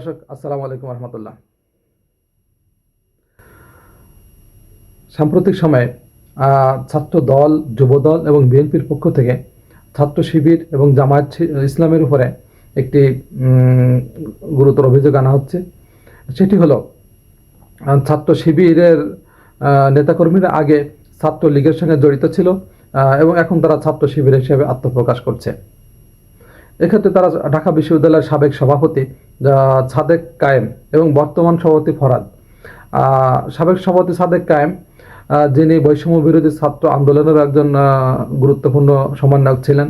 দর্শক আসসালামু আলাইকুম রহমতুল্লাহ। সাম্প্রতিক সময়ে ছাত্র দল, যুবদল এবং বিএনপির পক্ষ থেকে ছাত্র শিবির এবং জামায়াত ইসলামের উপরে একটি গুরুতর অভিযোগ আনা হচ্ছে। সেটি হলো ছাত্র শিবিরের নেতাকর্মীরা আগে ছাত্র লীগের সঙ্গে জড়িত ছিল এবং এখন তারা ছাত্র শিবির হিসেবে আত্মপ্রকাশ করছে। এক্ষেত্রে তারা ঢাকা বিশ্ববিদ্যালয়ের সাবেক সভাপতি সাদেক কায়েম এবং বর্তমান সভাপতি ফরহাদ। সাবেক সভাপতি সাদেক কায়েম, যিনি বৈষম্য বিরোধী ছাত্র আন্দোলনের একজন গুরুত্বপূর্ণ সমন্বয়ক ছিলেন,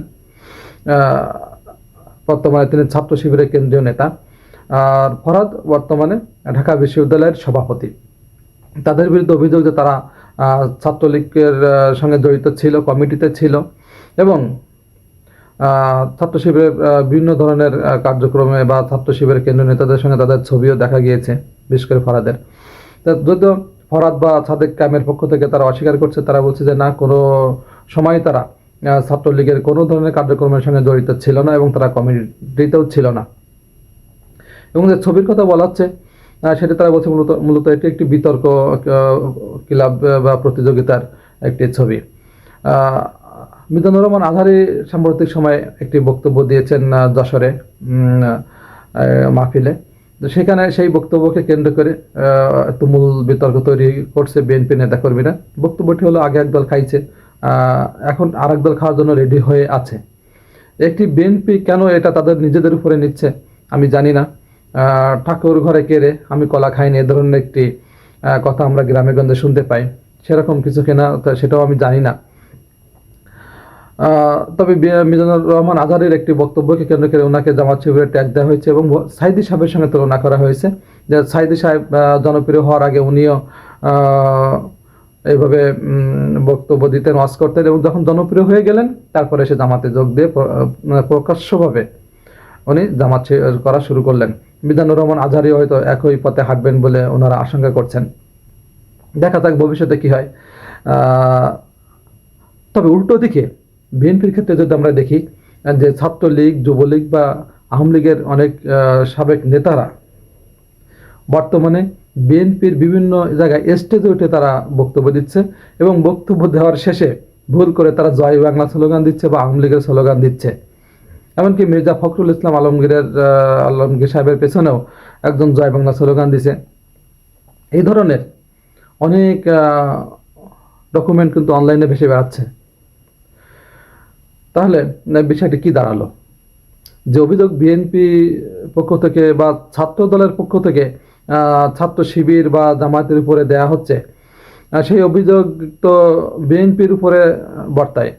বর্তমানে তিনি ছাত্র শিবিরের কেন্দ্রীয় নেতা। আর ফরহাদ বর্তমানে ঢাকা বিশ্ববিদ্যালয়ের সভাপতি। তাদের বিরুদ্ধে অভিযোগ যে তারা ছাত্রলীগের সঙ্গে জড়িত ছিল, কমিটিতে ছিল এবং ছাত্র শিবিরের বিভিন্ন ধরনের কার্যক্রমে বা ছাত্র শিবিরের কেন্দ্রীয় নেতাদের সঙ্গে তাদের ছবিও দেখা গিয়েছে, বিশেষ করে ফরহাদের। যদিও ফরহাদ বা সাদেক কায়েমের পক্ষ থেকে তারা অস্বীকার করছে, তারা বলছে যে না, কোনো সময় তারা ছাত্রলীগের কোনো ধরনের কার্যক্রমের সঙ্গে জড়িত ছিল না এবং তারা কমিটিতেও ছিল না। এবং যে ছবির কথা বলা হচ্ছে সেটা তারা বলছে মূলত এটি একটি বিতর্ক ক্লাব বা প্রতিযোগিতার একটি ছবি। মিজানুর রহমান আজহারী সাম্প্রতিক সময়ে একটি বক্তব্য দিয়েছেন যশোরে মাহফিলে। সেখানে সেই বক্তব্যকে কেন্দ্র করে তুমুল বিতর্ক তৈরি করছে বিএনপি নেতাকর্মীরা। বক্তব্যটি হলো আগে একদল খাইছে, এখন আরেক দল খাওয়ার জন্য রেডি হয়ে আছে। একটি বিএনপি কেন এটা তাদের নিজেদের উপরে নিচ্ছে আমি জানি না। ঠাকুর ঘরে কেড়ে আমি কলা খাইনি, এ ধরনের একটি কথা আমরা গ্রামে গঞ্জে শুনতে পাই। সেরকম কিছু কেনা সেটাও আমি জানি না। তবে মিজানুর রহমান আজহারীর একটি বক্তব্যকে কেন্দ্র করে ওনাকে জামাত শিবিরের ট্যাগ দেওয়া হয়েছে এবং সাইদি সাহেবের সঙ্গে তুলনা করা হয়েছে যে সাইদি সাহেব জনপ্রিয় হওয়ার আগে উনিও এইভাবে বক্তব্য দিতেন, ওয়াজ করতেন এবং যখন জনপ্রিয় হয়ে গেলেন তারপরে সে জামাতে যোগ দিয়ে প্রকাশ্যভাবে উনি জামাত করা শুরু করলেন। মিজানুর রহমান আজহারী হয়তো একই পথে হাঁটবেন বলে ওনারা আশঙ্কা করছেন। দেখা যাক ভবিষ্যতে কি হয়। তবে উল্টো দিকে বিএনপির ক্ষেত্রে যদি আমরা দেখি যে ছাত্রলীগ, যুবলীগ বা আওয়ামী লীগের অনেক সাবেক নেতারা বর্তমানে বিএনপির বিভিন্ন জায়গায় স্টেজে উঠে তারা বক্তব্য দিচ্ছে এবং বক্তব্য দেওয়ার শেষে ভুল করে তারা জয় বাংলা স্লোগান দিচ্ছে বা আওয়ামী লীগের স্লোগান দিচ্ছে। এমনকি মির্জা ফখরুল ইসলাম আলমগীর সাহেবের পেছনেও একজন জয় বাংলা স্লোগান দিছে। এই ধরনের অনেক ডকুমেন্ট কিন্তু অনলাইনে ভেসে বেড়াচ্ছে। তাহলে বিষয়টি কি দাঁড়ালো? যে অভিযোগ বিএনপি পক্ষ থেকে বা ছাত্র দলের পক্ষ থেকে ছাত্র শিবির বা জামায়াতের উপরে দেয়া হচ্ছে, সেই অভিযোগ তো বিএনপির উপরে বর্তায়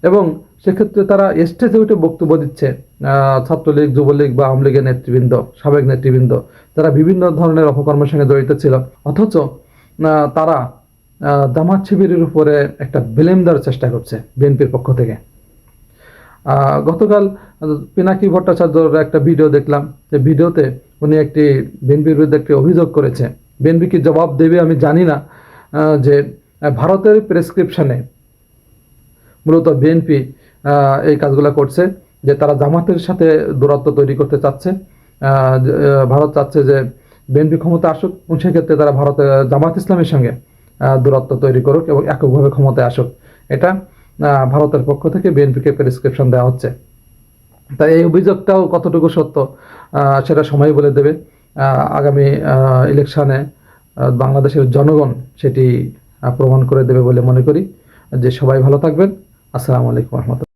এবং সেক্ষেত্রে তারা স্টেজে উঠে বক্তব্য দিচ্ছে ছাত্রলীগ, যুবলীগ বা আওয়ামী লীগের নেতৃবৃন্দ, সাবেক নেতৃবৃন্দ, যারা বিভিন্ন ধরনের অপকর্মের সঙ্গে জড়িত ছিল, অথচ তারা জামাত শিবিরের উপরে একটা ব্লেম দেওয়ার চেষ্টা করছে বিএনপির পক্ষ থেকে। গতকাল পিনাকি ভট্টাচার্যর একটা ভিডিও দেখলাম, যে ভিডিওতে উনি একটি বিএনপির বিরুদ্ধে একটি অভিযোগ করেছে। বিএনপি কি জবাব দেবে আমি জানি না, যে ভারতের প্রেসক্রিপশনে মূলত বিএনপি এই কাজগুলো করছে, যে তারা জামাতের সাথে দূরত্ব তৈরি করতে চাচ্ছে। ভারত চাচ্ছে যে বিএনপি ক্ষমতা আসুক এবং সেক্ষেত্রে তারা জামাত ইসলামের সঙ্গে দূরত্ব তৈরি করুক এবং এককভাবে ক্ষমতায় আসুক। এটা ভারতের পক্ষ থেকে বিএনপিকে প্রেসক্রিপশন দেওয়া হচ্ছে। তাই এই অভিযোগটাও কতটুকু সত্য সেটা সময় বলে দেবে। আগামী ইলেকশনে বাংলাদেশের জনগণ সেটি প্রমাণ করে দেবে বলে মনে করি। যে সবাই ভালো থাকবেন। আসসালামু আলাইকুম রহমতুল্লাহ।